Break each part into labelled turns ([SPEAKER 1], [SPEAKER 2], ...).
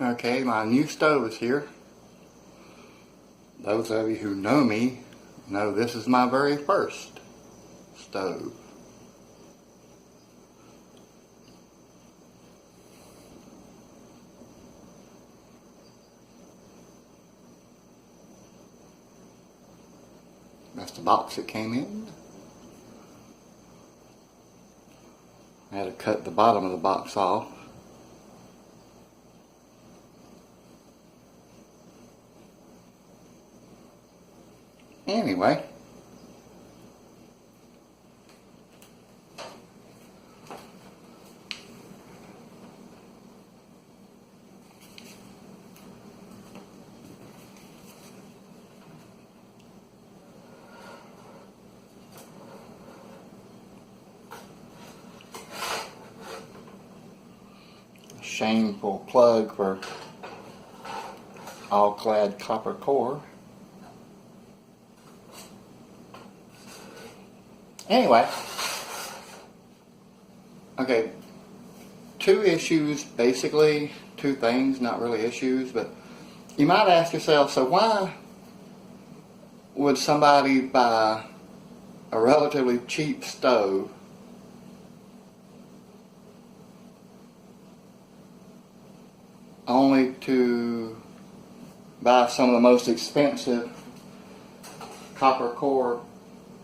[SPEAKER 1] Okay, my new stove is here. Those of you who know me know this is my very first stove. That's the box it came in. I had to cut the bottom of the box off. Anyway, a shameful plug for All-Clad copper core. Anyway, okay, two issues, basically, two things, not really issues, but you might ask yourself, so why would somebody buy a relatively cheap stove only to buy some of the most expensive copper core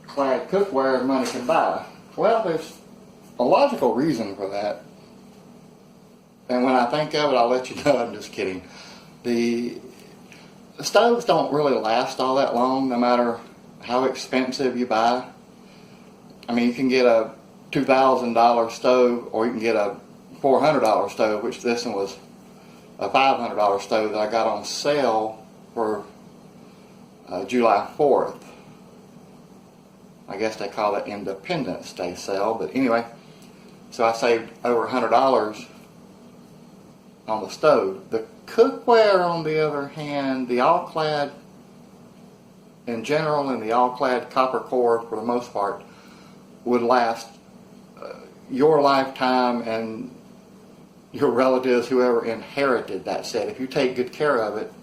[SPEAKER 1] clad cookware money can buy? Well, there's a logical reason for that, and when I think of it, I'll let you know. I'm just kidding. The stoves don't really last all that long, no matter how expensive you buy. I mean, you can get a $2,000 stove, or you can get a $400 stove, which this one was a $500 stove that I got on sale for July 4th. I guess they call it Independence Day sale, but anyway, so I saved over $100 on the stove. The cookware, on the other hand, the All-Clad in general and the All-Clad copper core for the most part would last your lifetime and your relatives, whoever inherited that set. If you take good care of it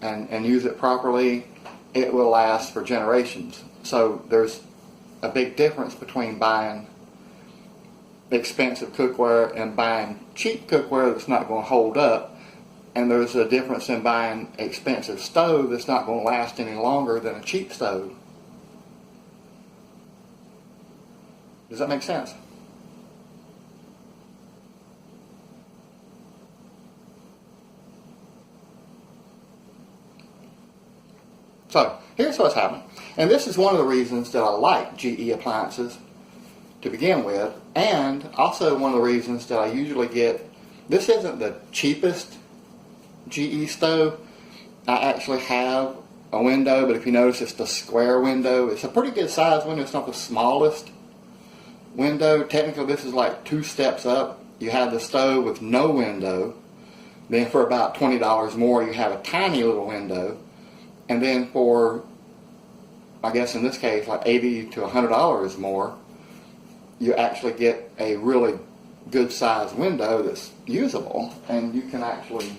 [SPEAKER 1] and use it properly, it will last for generations. So there's a big difference between buying expensive cookware and buying cheap cookware that's not going to hold up, and there's a difference in buying expensive stove that's not going to last any longer than a cheap stove. Does that make sense? So, here's what's happening. And this is one of the reasons that I like GE appliances to begin with, and also one of the reasons that I usually get, this isn't the cheapest GE stove. I actually have a window, but if you notice, it's the square window. It's a pretty good size window. It's not the smallest window. Technically, this is like 2 steps up. You have the stove with no window. Then for about $20 more, you have a tiny little window. And then for, I guess in this case, like $80 to $100 more, you actually get a really good sized window that's usable, and you can actually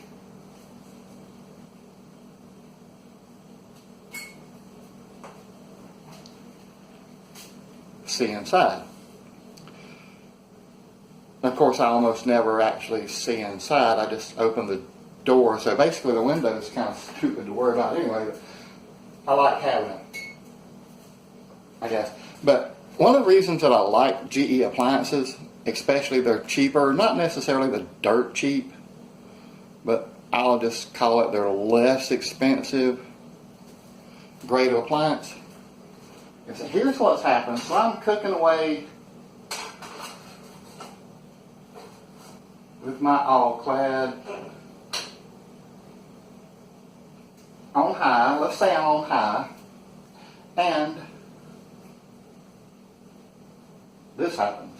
[SPEAKER 1] see inside. Of course, I almost never actually see inside. I just open the door, so basically the window is kind of stupid to worry about anyway, but I like having it, I guess. But one of the reasons that I like GE appliances, especially they're cheaper, not necessarily the dirt cheap, but I'll just call it their less expensive grade of appliance. And so here's what's happened. So I'm cooking away with my All-Clad on high. Let's say I'm on high, and this happens.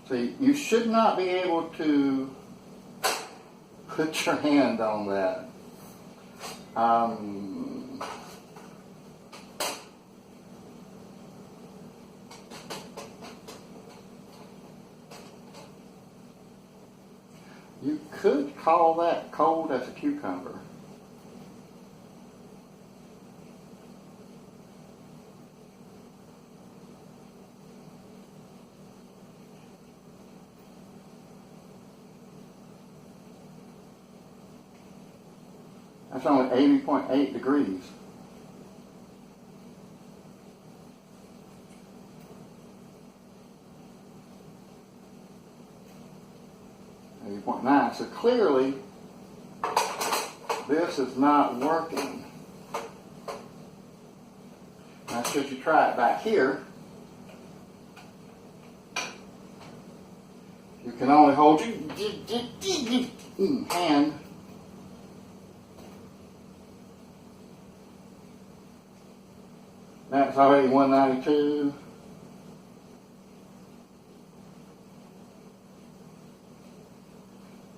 [SPEAKER 1] See, you should not be able to put your hand on that. You could call that cold as a cucumber. That's only 80.8 degrees. So clearly, this is not working. Now, should you try it back here, you can only hold your hand. That's already 192.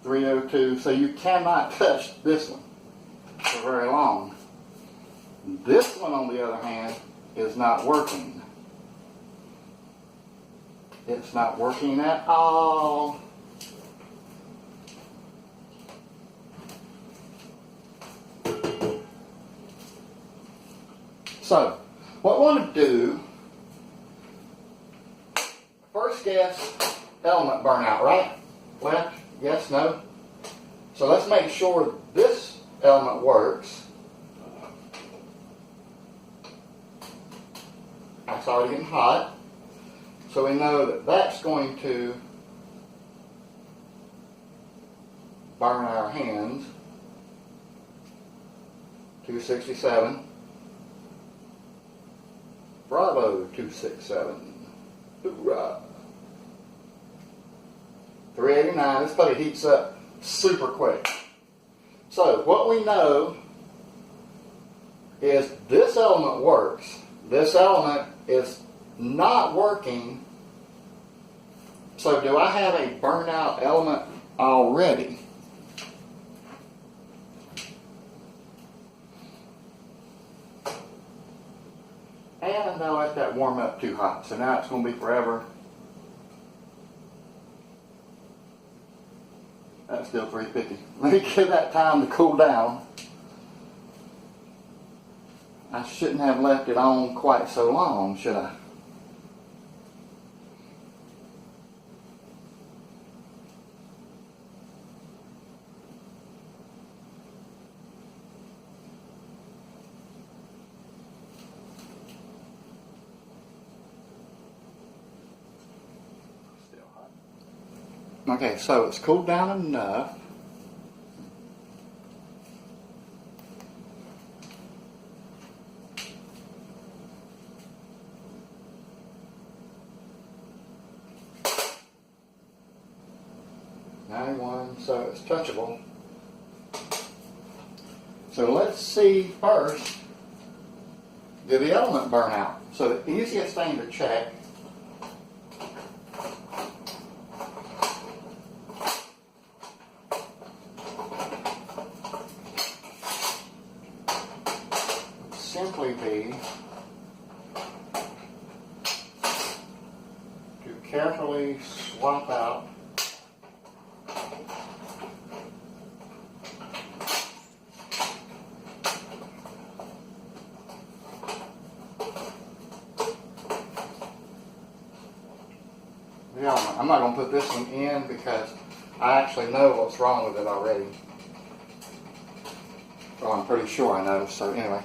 [SPEAKER 1] .302, so you cannot touch this one for very long. This one, on the other hand, is not working. It's not working at all. So, what I want to do, first guess element burnout, right? Left? Yes, no? So let's make sure this element works. It's already getting hot. So we know that that's going to burn our hands. 267. Bravo, 267. Hoorah. 389. This putty heats up super quick. So what we know is this element works. This element is not working. So do I have a burnout element already? And I let that warm up too hot. So now it's going to be forever. That's still 350. Let me give that time to cool down. I shouldn't have left it on quite so long, should I? Still hot. Okay, so it's cooled down enough. So it's touchable. So let's see first, did the element burn out? So the easiest thing to check would simply be to carefully swap out the element. I'm not going to put this one in because I actually know what's wrong with it already. Well, I'm pretty sure I know, so anyway.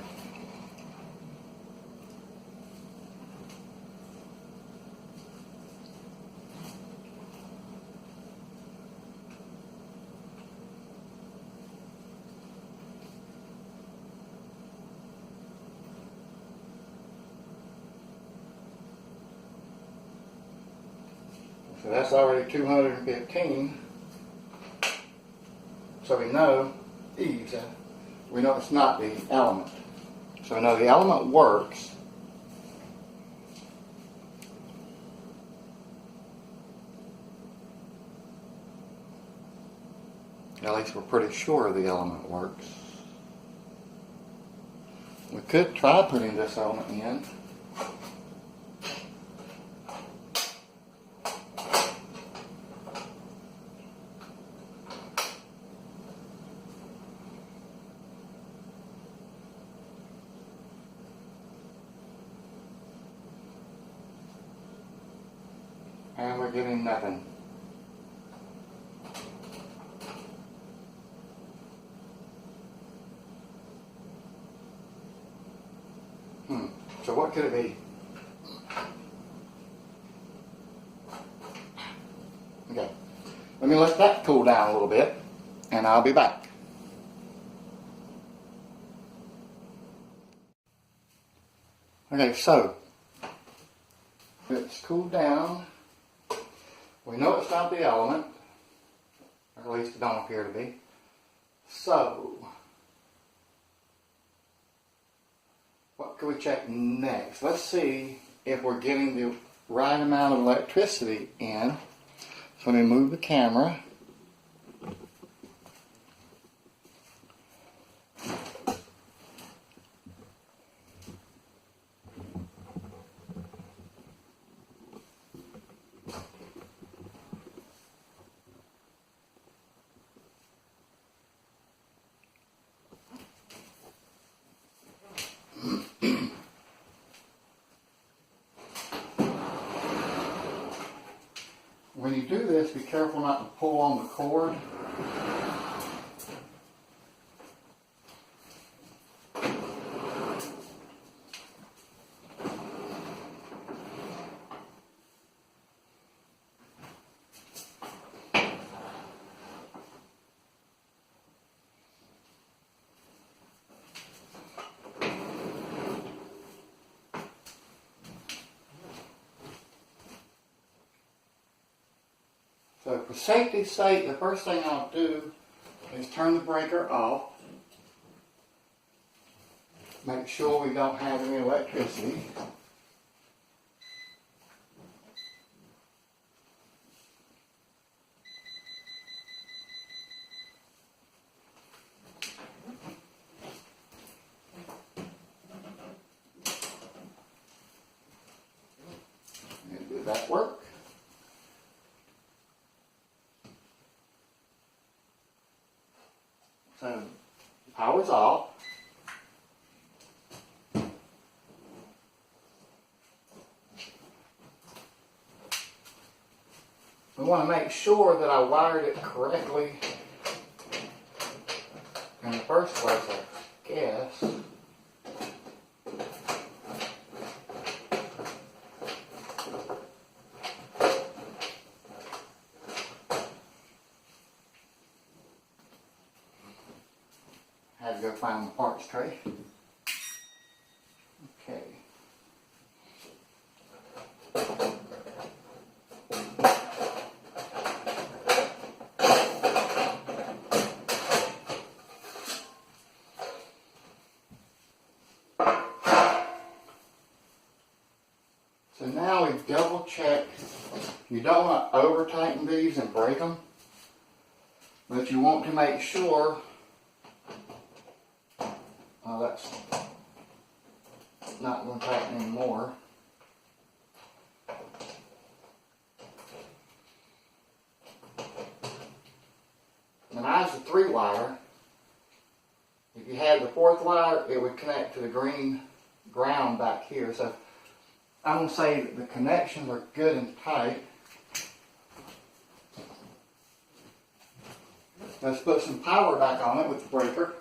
[SPEAKER 1] So that's already 215. So we know we know it's not the element. So we know the element works. At least we're pretty sure the element works. We could try putting this element in. And we're getting nothing. So what could it be? Okay, let me let that cool down a little bit, and I'll be back. Okay, so it's cooled down. We know it's not the element, or at least it don't appear to be. So, what can we check next? Let's see if we're getting the right amount of electricity in. So let me move the camera. When you do this, be careful not to pull on the cord. So for safety's sake, the first thing I'll do is turn the breaker off. Make sure we don't have any electricity. And did that work? So, power's off. We want to make sure that I wired it correctly in the first place, I guess. Had to go find the parts tray. Okay. So now we double check. You don't want to over tighten these and break them, but you want to make sure. Oh, that's not going to tighten anymore. And mine's a 3-wire. If you had the 4th wire, it would connect to the green ground back here. So I'm going to say that the connections are good and tight. Let's put some power back on it with the breaker.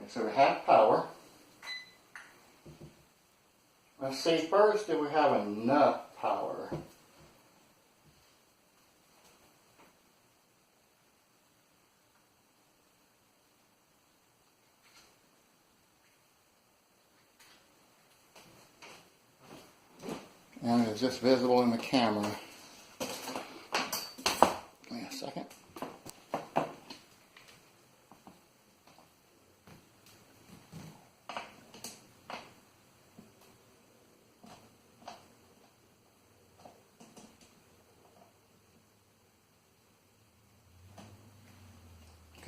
[SPEAKER 1] So we have power. Let's see first, do we have enough power? And it's just visible in the camera. Give me a second.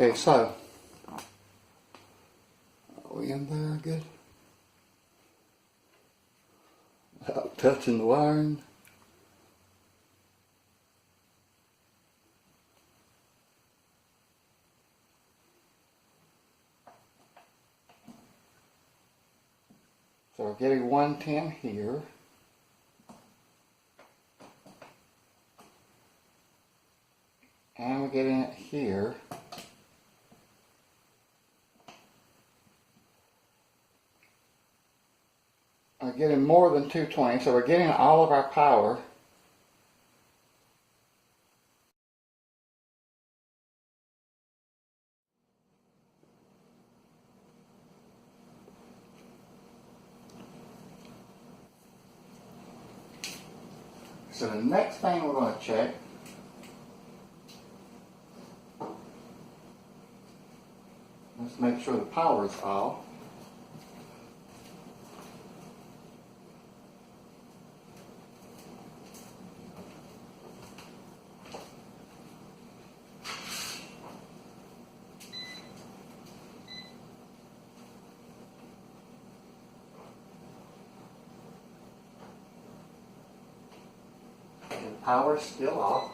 [SPEAKER 1] Okay, so, are we in there good? Oh. touching the wiring. So we're getting 110 here. And we're getting it here. We're getting more than 220, so we're getting all of our power. So the next thing we're going to check let's make sure the power is off. The power's still off.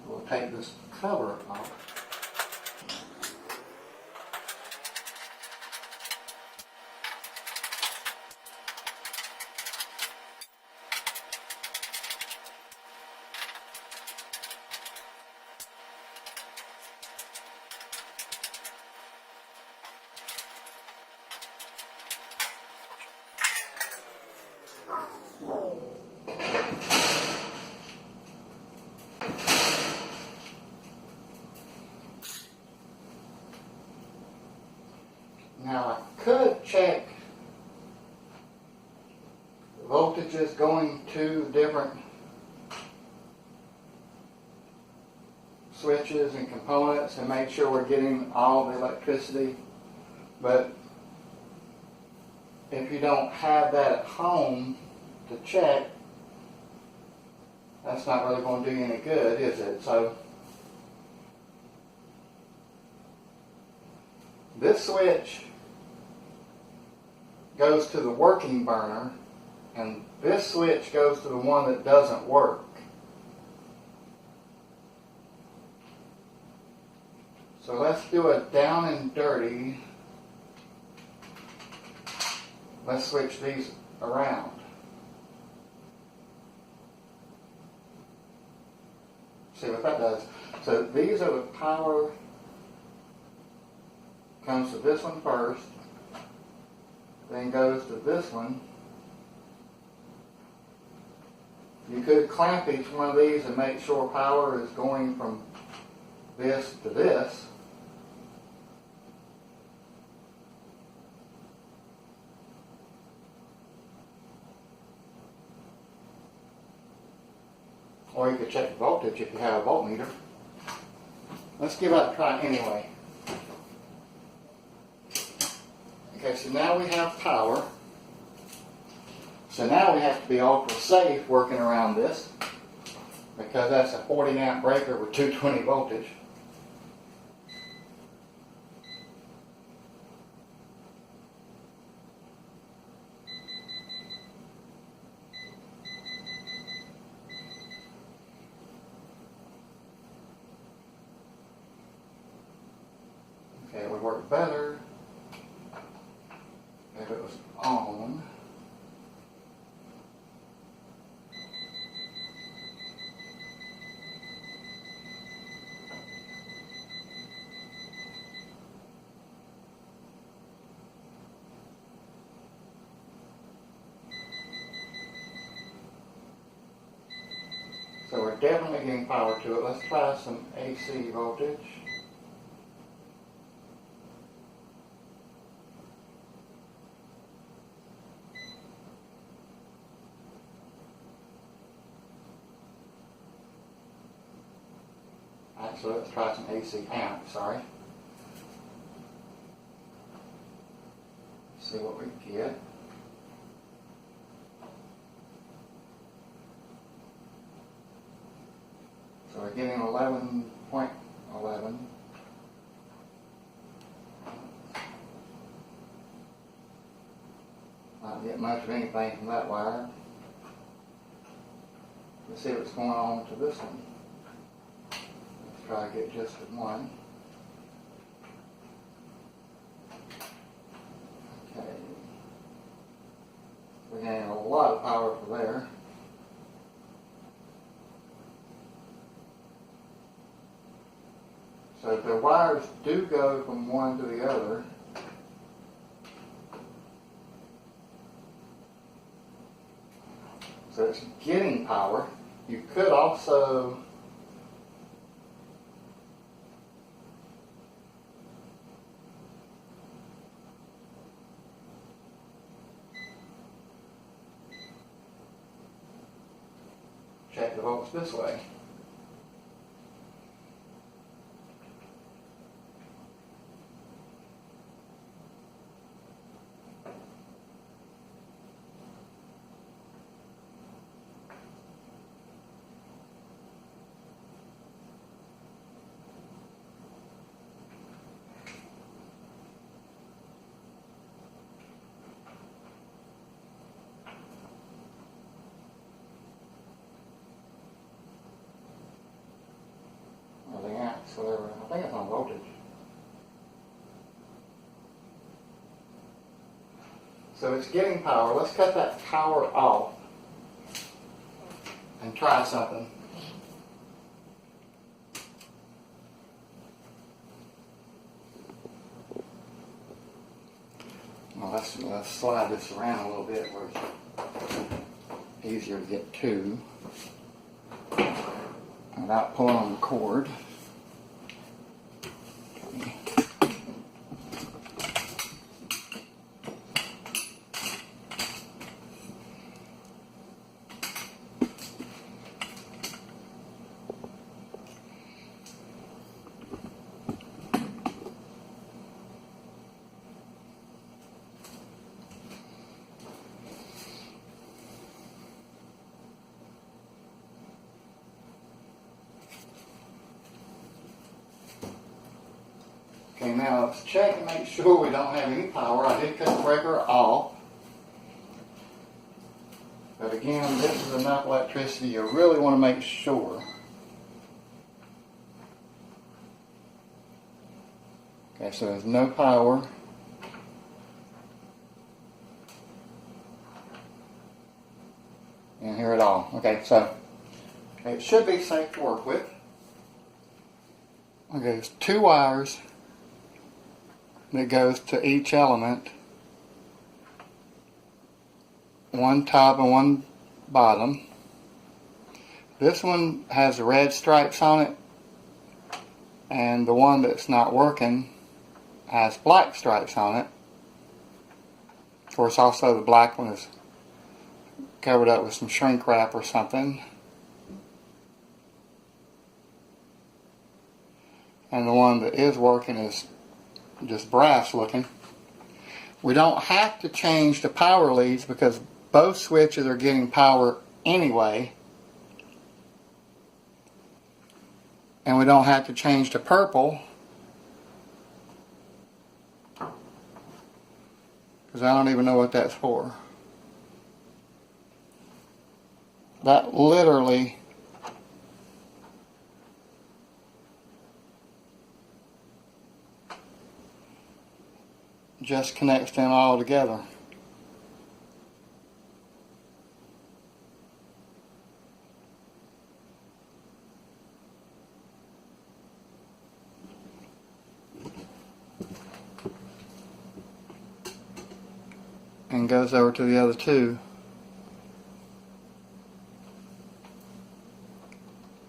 [SPEAKER 1] We'll take this cover off. Now I could check the voltages going to different switches and components and make sure we're getting all the electricity, but if you don't have that at home to check, that's not really going to do you any good, is it? So this switch goes to the working burner, and this switch goes to the one that doesn't work. So let's do a down and dirty. Let's switch these around. See what that does. So these are the power, comes to this one first, then goes to this one. You could clamp each one of these and make sure power is going from this to this. Or you could check the voltage if you have a voltmeter. Let's give that a try anyway. Okay, so now we have power. So now we have to be ultra safe working around this, because that's a 40 amp breaker with 220 voltage. Okay, it would work better if it was on. So we're definitely getting power to it. Let's try some AC voltage. Actually, let's try some AC amp, sorry. See what we get. So we're getting 11.11. get much of anything from that wire. Let's see what's going on to this one. Let's try to get just one. Okay. We're getting a lot of power for there. So if the wires do go from one to the other, so it's getting power. You could also check the volts this way. Whatever. I think it's on voltage. So it's getting power. Let's cut that power off and try something. Well, let's slide this around a little bit where it's easier to get to without pulling on the cord. Okay, now let's check and make sure we don't have any power. I did cut the breaker off. But again, this is enough electricity. You really want to make sure. Okay, so there's no power. And here at all. Okay, so it should be safe to work with. Okay, there's two wires that goes to each element, one top and one bottom. This one has red stripes on it, and the one that's not working has black stripes on it. Of course, also the black one is covered up with some shrink wrap or something, and the one that is working is just brass looking. We don't have to change the power leads because both switches are getting power anyway, and we don't have to change the purple because I don't even know what that's for. That literally just connects them all together. And goes over to the other two.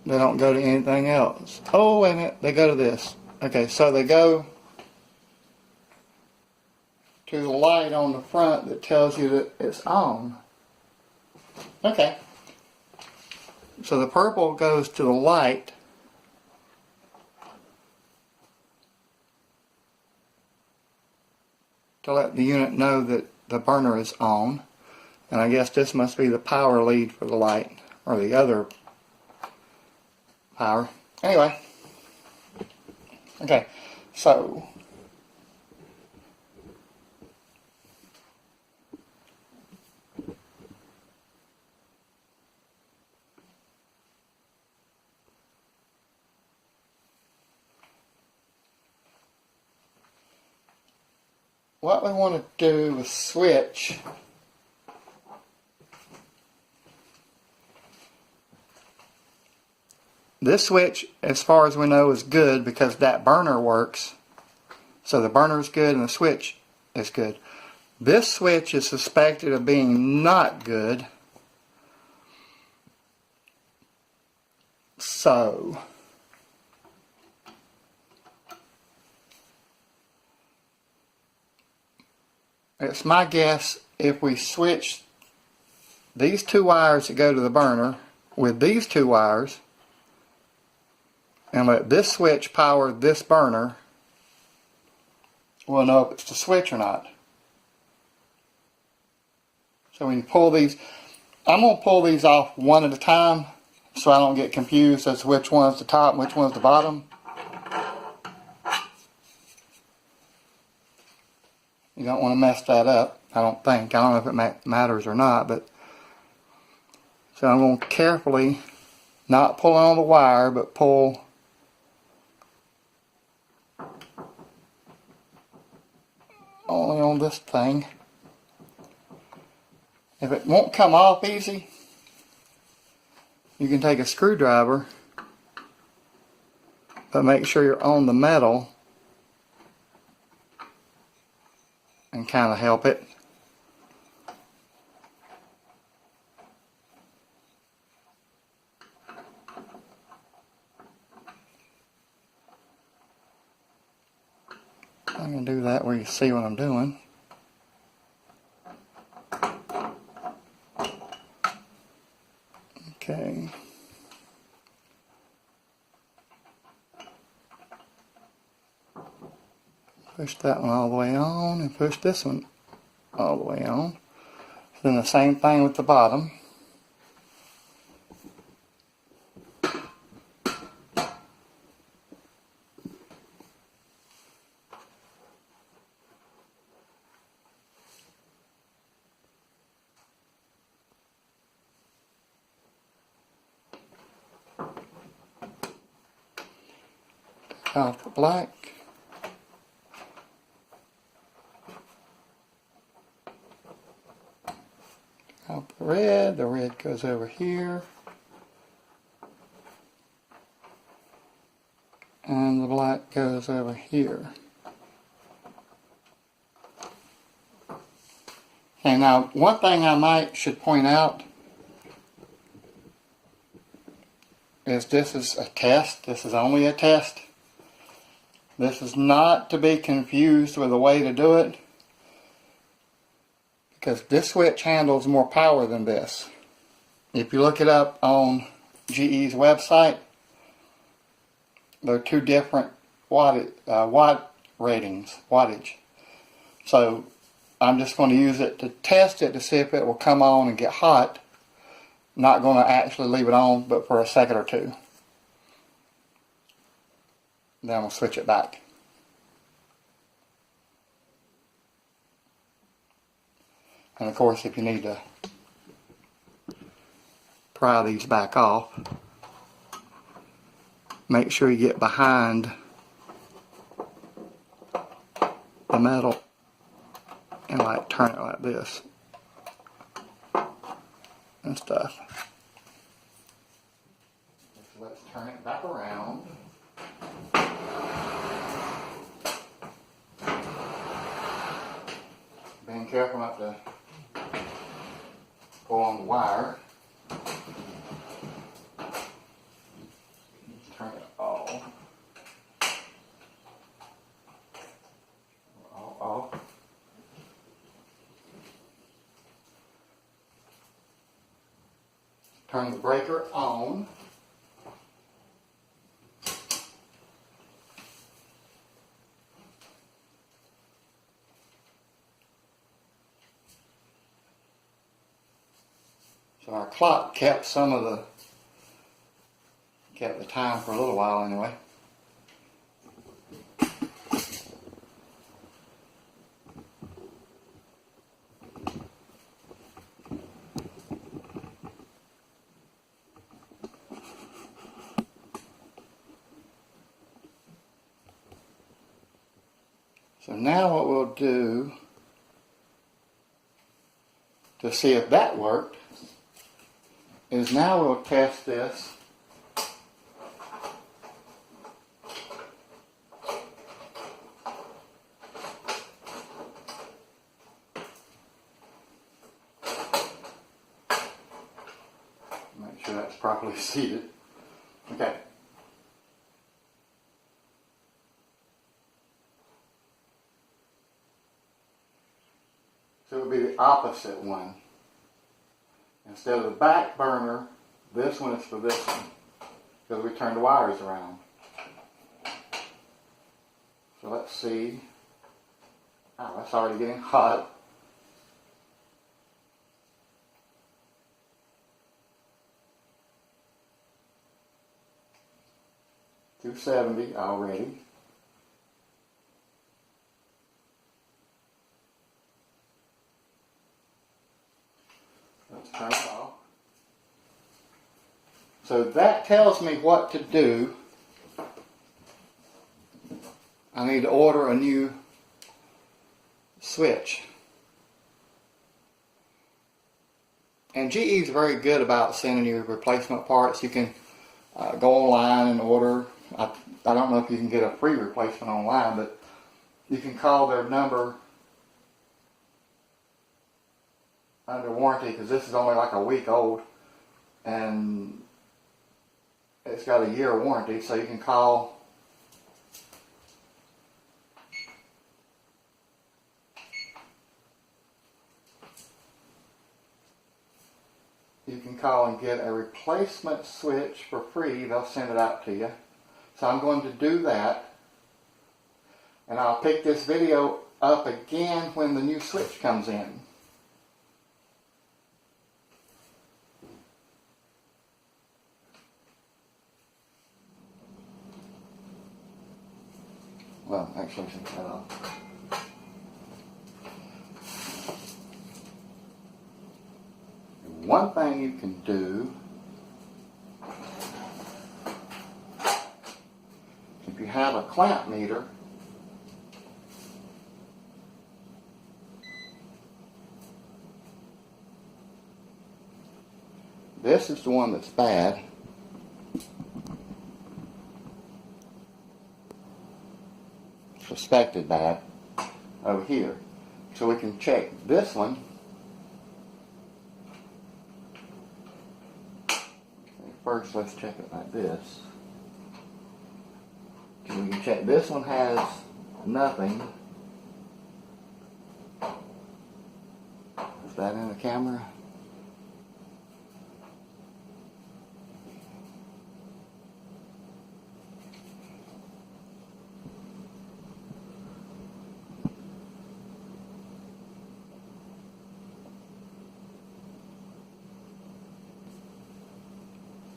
[SPEAKER 1] They don't go to anything else. Oh, wait a minute, they go to this. Okay, so they go to the light on the front that tells you that it's on. Okay. So the purple goes to the light to let the unit know that the burner is on. And I guess this must be the power lead for the light, or the other power. Anyway. Okay. So what we want to do is switch this switch, as far as we know, is good because that burner works. So the burner is good and the switch is good. This switch is suspected of being not good. So it's my guess, if we switch these two wires that go to the burner with these two wires and let this switch power this burner, we'll know if it's the switch or not. So when you pull these, I'm going to pull these off one at a time so I don't get confused as to which one's the top and which one's the bottom. You don't want to mess that up, I don't think. I don't know if it matters or not, but so I'm going to carefully not pull on the wire, but pull only on this thing. If it won't come off easy, you can take a screwdriver, but make sure you're on the metal and kind of help it. I'm going to do that where you see what I'm doing. Okay. Push that one all the way on and push this one all the way on. Then the same thing with the bottom. Off the black. Off the red goes over here. And the black goes over here. Okay, now one thing I should point out is this is a test. This is only a test. This is not to be confused with a way to do it, because this switch handles more power than this. If you look it up on GE's website, there are two different watt ratings, wattage. So I'm just going to use it to test it to see if it will come on and get hot. Not going to actually leave it on, but for a second or two. Then we'll switch it back. And of course, if you need to pry these back off, make sure you get behind the metal and like turn it like this and stuff. So let's turn it back around. Being careful not to pull on the wire. Turn it off. Off. Turn the breaker on. So our clock kept the time for a little while anyway. So now what we'll do to see if that worked is now we'll test this make sure that's properly seated. Okay. So it would be the opposite one. Instead of the back burner, this one is for this one. Because we turn the wires around. So let's see. Oh, that's already getting hot. $270 already. Let's turn it off. So that tells me what to do. I need to order a new switch. And GE is very good about sending you replacement parts. You can go online and order. I don't know if you can get a free replacement online, but you can call their number under warranty, because this is only like a week old and it's got a year warranty, so you can call and get a replacement switch for free. They'll send it out to you. So I'm going to do that, and I'll pick this video up again when the new switch comes in. Well, actually, I should cut off. One thing you can do, if you have a clamp meter, this is the one that's bad. Suspected bad over here. So we can check this one. First, let's check it like this. So we can check this one has nothing. Is that in the camera?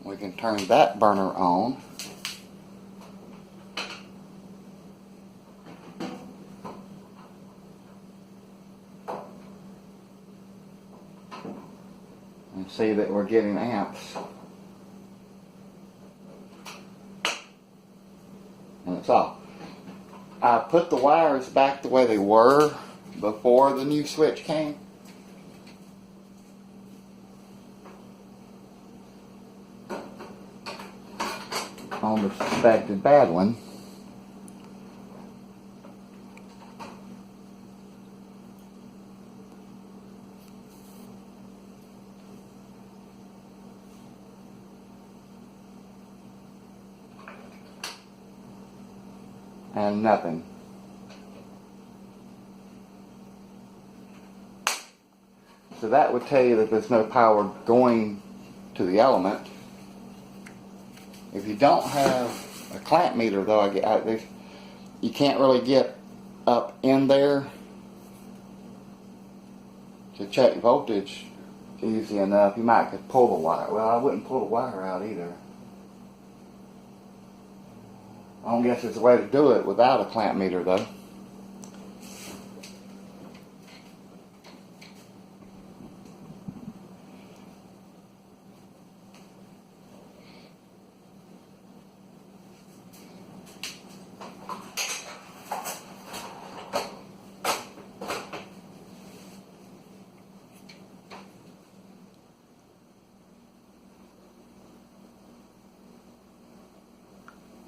[SPEAKER 1] We can turn that burner on. And see that we're getting amps. And it's off. I put the wires back the way they were before the new switch came. On the suspected bad one. And nothing. So that would tell you that there's no power going to the element. If you don't have a clamp meter, though, you can't really get up in there to check voltage easy enough. You might could pull the wire. Well, I wouldn't pull the wire out either. I don't guess there's a way to do it without a clamp meter, though.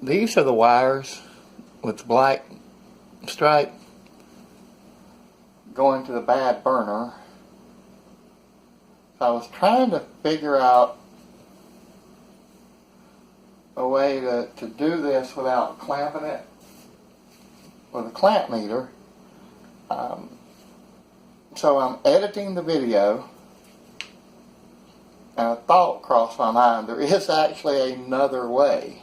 [SPEAKER 1] these are the wires with the black stripe going to the bad burner. So I was trying to figure out a way to do this without clamping it with a clamp meter. So I'm editing the video, and a thought crossed my mind. There is actually another way.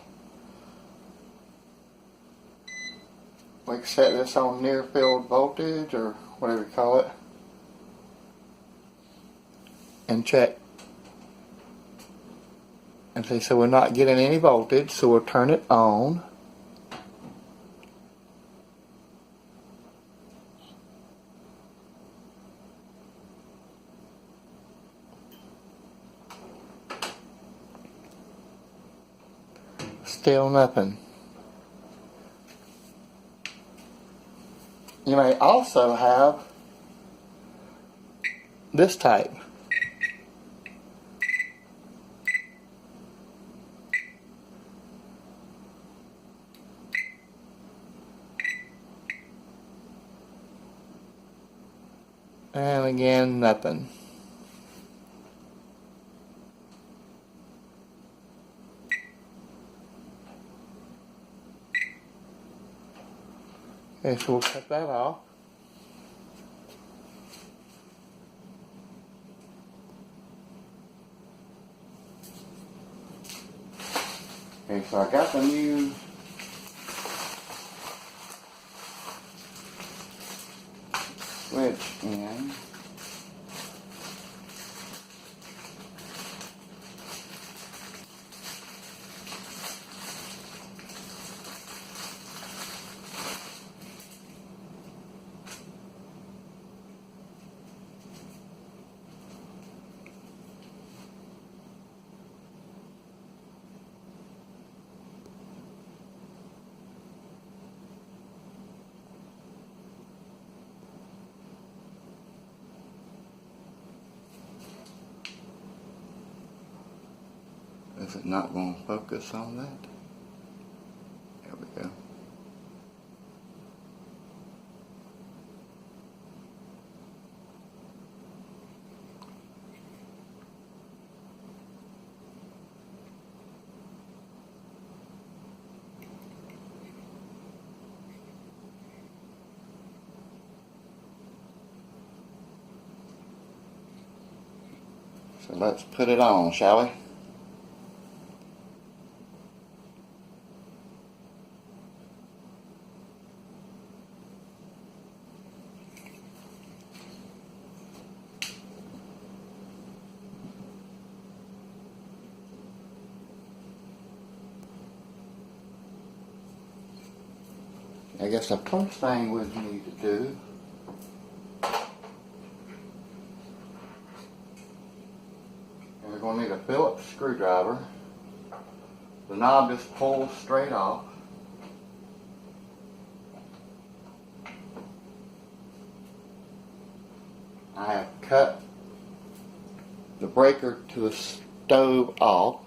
[SPEAKER 1] We can set this on near field voltage, or whatever you call it, and check. And see, so we're not getting any voltage, so we'll turn it on. Still nothing. You may also have this type. And again, nothing. Okay, so we'll cut that off. Okay, so I got the new switch in. Is it not going to focus on that? There we go. So let's put it on, shall we? I guess the first thing we need to do is we're going to need a Phillips screwdriver. The knob just pulls straight off. I have cut the breaker to the stove off.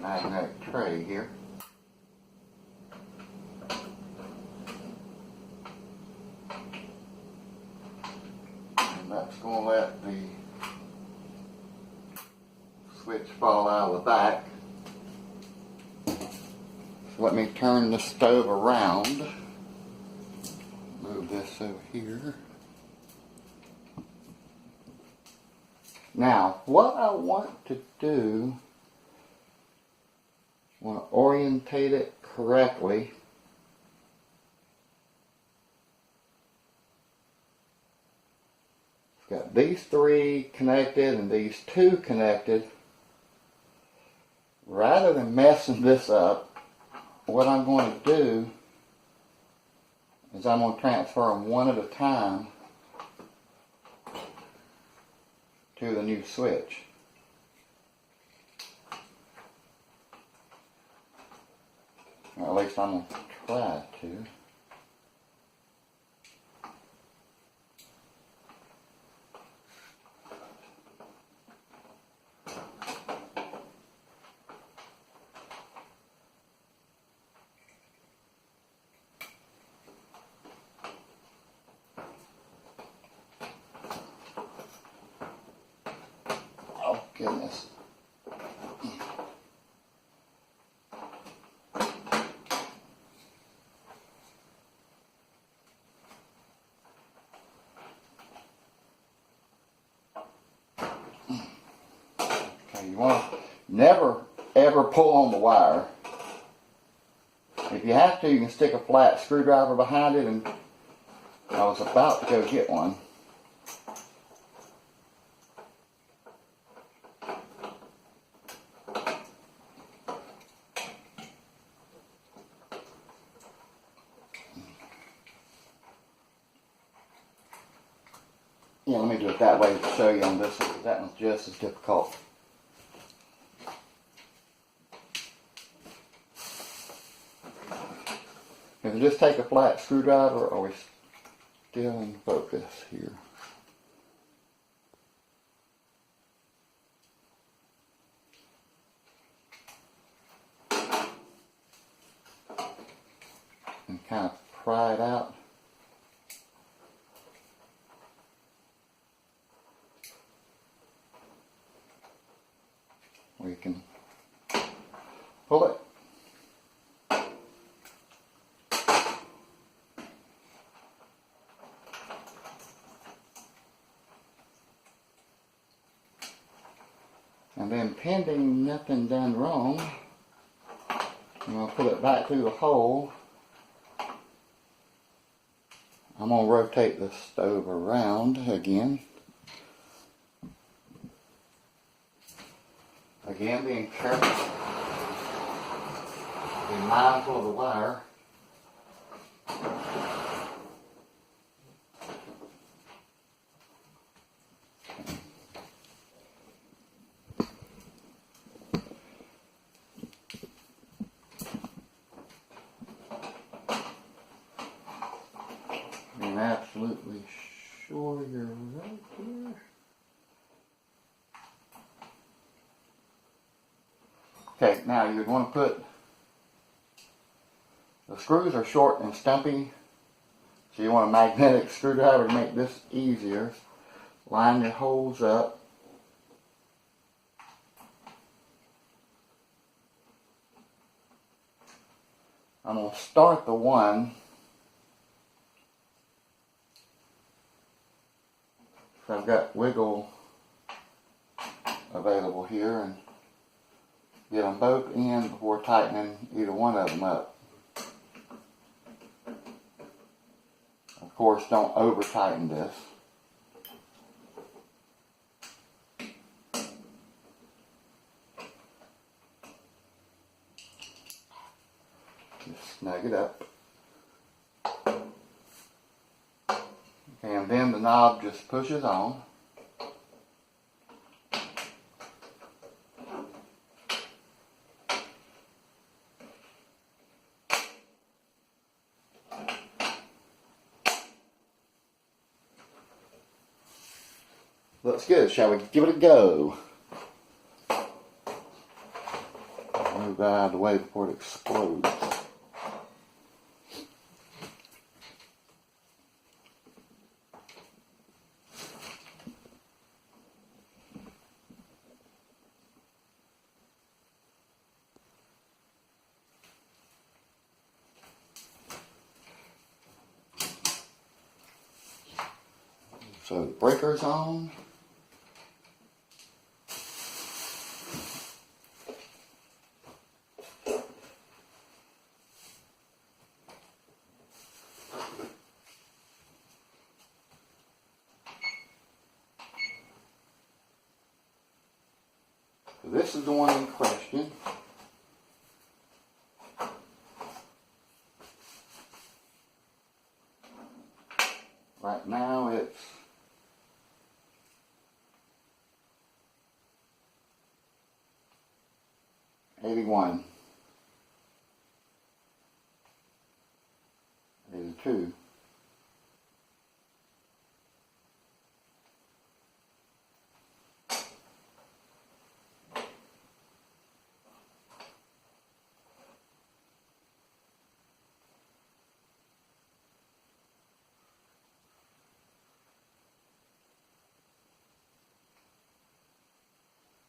[SPEAKER 1] Magnetic tray here. And that's going to let the switch fall out of the back. So let me turn the stove around. Move this over here. Now, what I want to do, I want to orientate it correctly. It's got these three connected and these two connected. Rather than messing this up, what I'm going to do is I'm going to transfer them one at a time to the new switch. Or at least I'm going to try to. Oh, goodness. Okay, you want to never ever pull on the wire. If you have to, you can stick a flat screwdriver behind it, and I was about to go get one. Yeah, let me do it that way to show you on this one, because that one's just as difficult. If you just take a flat screwdriver, are we still in focus here? And kind of pry it out. We can pull it. And then, pending nothing done wrong, I'm going to put it back through the hole. I'm going to rotate the stove around again. Again, being careful. Be mindful of the wire. I'm absolutely sure you're right here. Okay, now you'd want to put, the screws are short and stumpy, so you want a magnetic screwdriver to make this easier. Line your holes up. I'm going to start the one. So I've got wiggle available here, and get them both in before tightening either one of them up. Of course, don't over tighten this. Just snug it up. And then the knob just pushes on. Looks good. Shall we give it a go? Move that out of the way before it explodes. So the breaker's on. So this is the one in question. Right now it's 81, 82,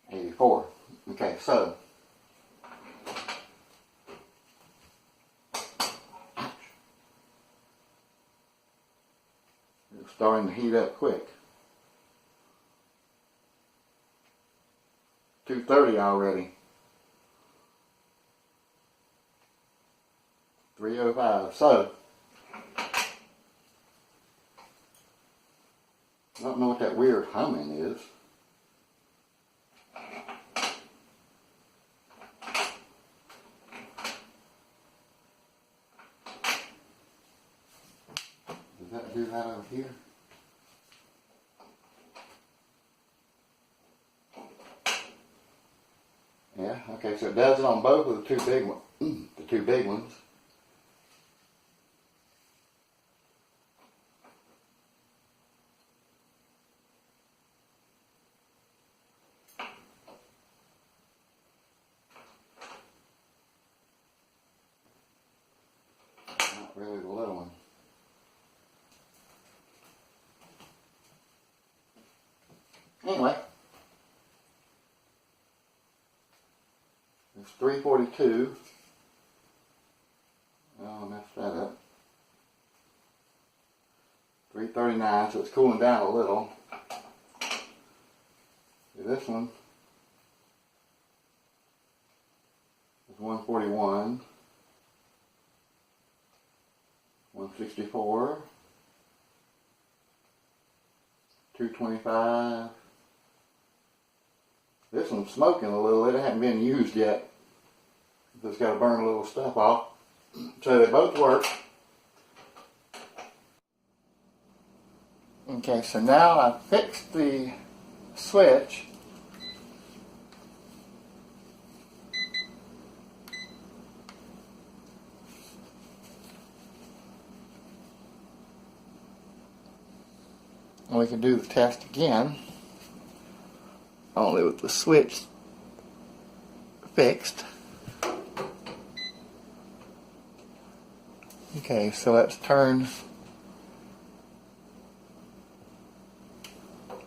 [SPEAKER 1] 84. Okay, so it's starting to heat up quick. 230 already. 305. So I don't know what that weird humming is. Does that do that over here? Yeah, okay, so it does it on both of the two big ones. The two big ones. Not really the little one. Anyway, it's 342. Oh, I messed that up. 339, so it's cooling down a little. This one is 141, 164, 225. This one's smoking a little. It hasn't been used yet. Just got to burn a little stuff off. So they both work. Okay, so now I've fixed the switch. And we can do the test again, only with the switch fixed. Okay, so let's turn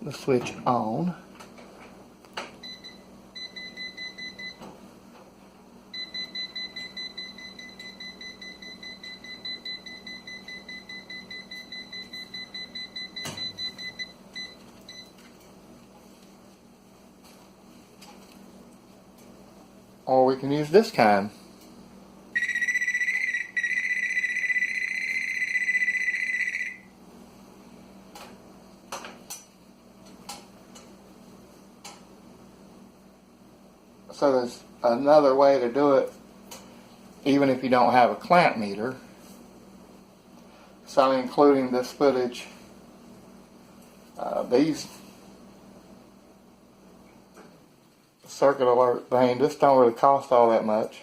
[SPEAKER 1] the switch on. Or we can use this kind. So there's another way to do it even if you don't have a clamp meter. So I'm including this footage. These circuit alert thing just don't really cost all that much.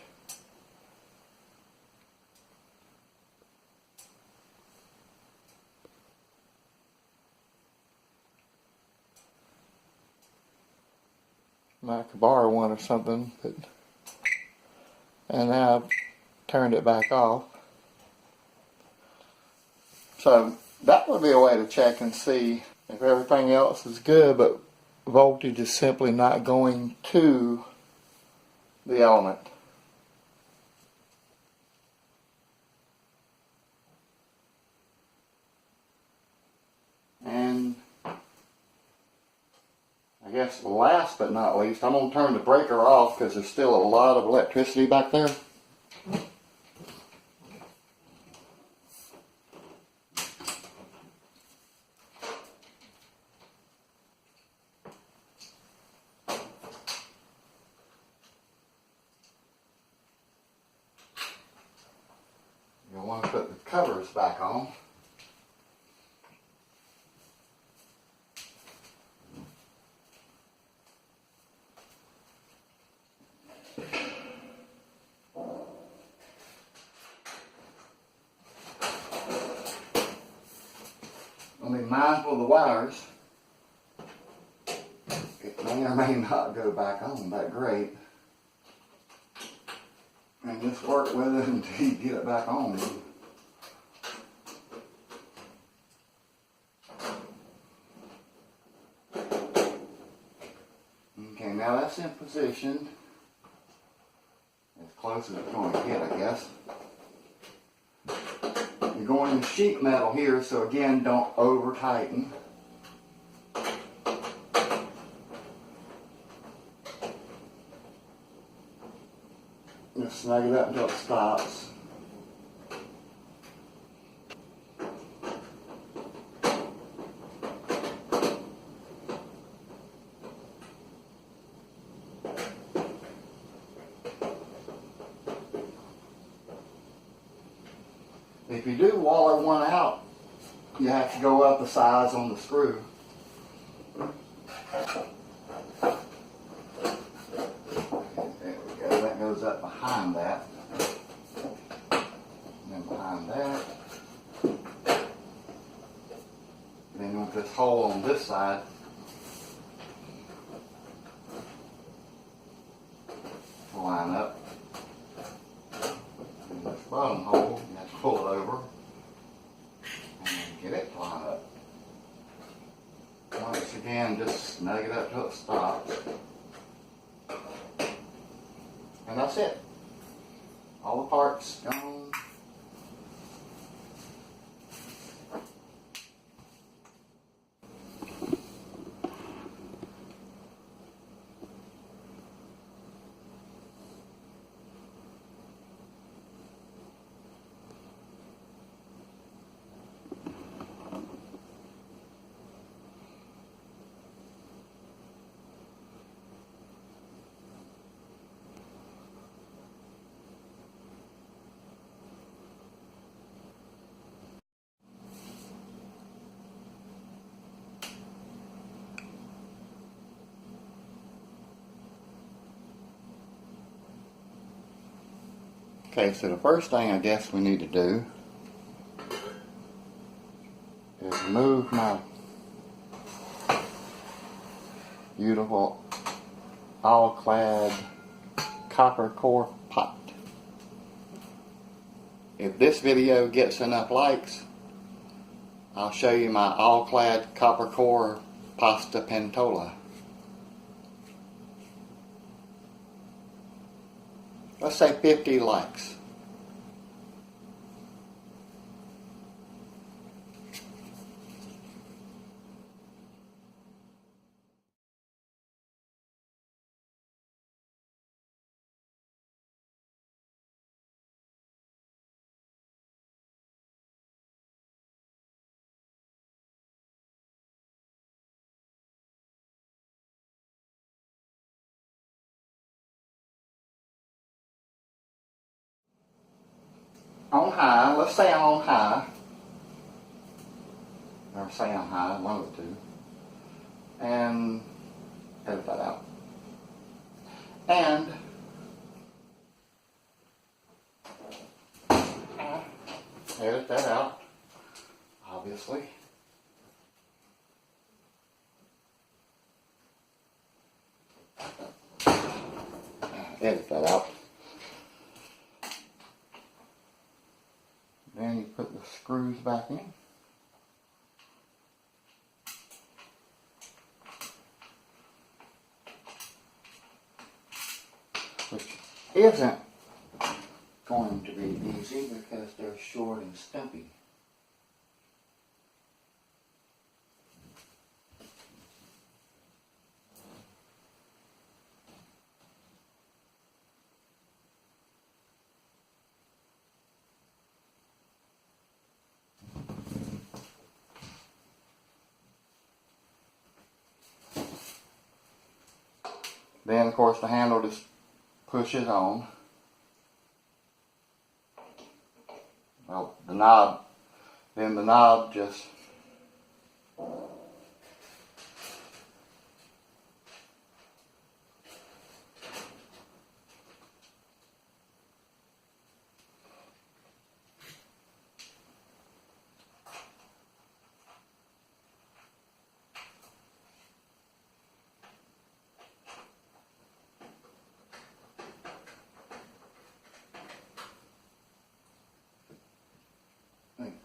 [SPEAKER 1] I could borrow one or something, but and now I've turned it back off. So that would be a way to check and see if everything else is good, but voltage is simply not going to the element. And I guess last but not least, I'm going to turn the breaker off because there's still a lot of electricity back there. You'll want to put the covers back on. mindful of the wires. It may or may not go back on that great. And just work with it until you get it back on. Okay, now that's in position. As close as it's going to get, I guess. You're going in sheet metal here, so again, don't over tighten. Just snug it up until it stops. If you do waller one out, you have to go up the size on the screw. There we go, that goes up behind that. And then behind that. And then with this hole on this side, to line up. And this bottom hole, you have to pull it over and then get it to line up. Once again, just snug it up till it stops. And that's it. All the parts gone. Okay, so the first thing I guess we need to do is remove my beautiful All-Clad copper core pot. If this video gets enough likes, I'll show you my All-Clad copper core pasta pentola. Let's say 50 likes. On high, let's say I'm on high, or say I'm high, one of the two, and edit that out. And edit that out, obviously. Edit that out. Then you put the screws back in. Which isn't going to be easy because they're short and stumpy. Then, of course, the handle just pushes on. Well, the knob just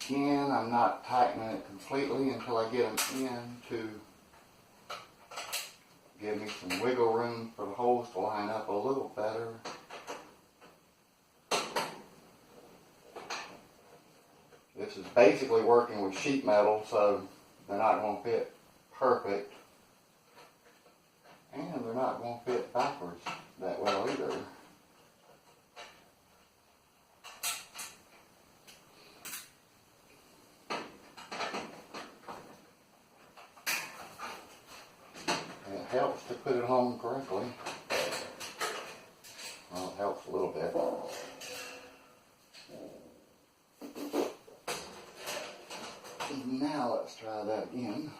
[SPEAKER 1] Again, I'm not tightening it completely until I get them in to give me some wiggle room for the holes to line up a little better. This is basically working with sheet metal, so they're not going to fit perfect. And they're not going to fit backwards that well either. It helps to put it on correctly. Well, it helps a little bit. Now let's try that again.